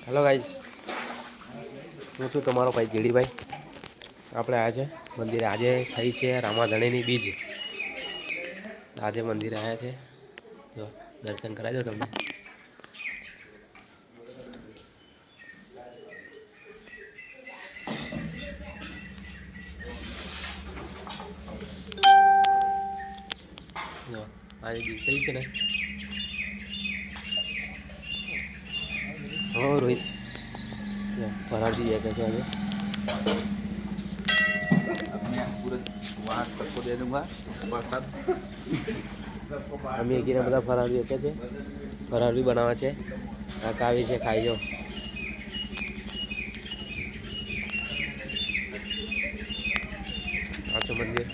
Hello guys, હું છું તમારો ભાઈ જેડીભાઈ। આપણે આજે મંદિરે આજે થઈ છે રામાધણીની બીજ। આજે મંદિરે આવ્યા છે, જો દર્શન કરાવી દો તમને। જો આજે બીજ થઈ છે ને। हाँ रोहित फरार भी है कैसे आगे अपने यहाँ पूरे वहाँ सबको दे दूँगा प्रसाद। અમે એકીને બધા ફરારી હતા છે, ફરારી બનાવવા છે। આ કાવી છે, ખાઈ જાઓ। આ છે મંદિર।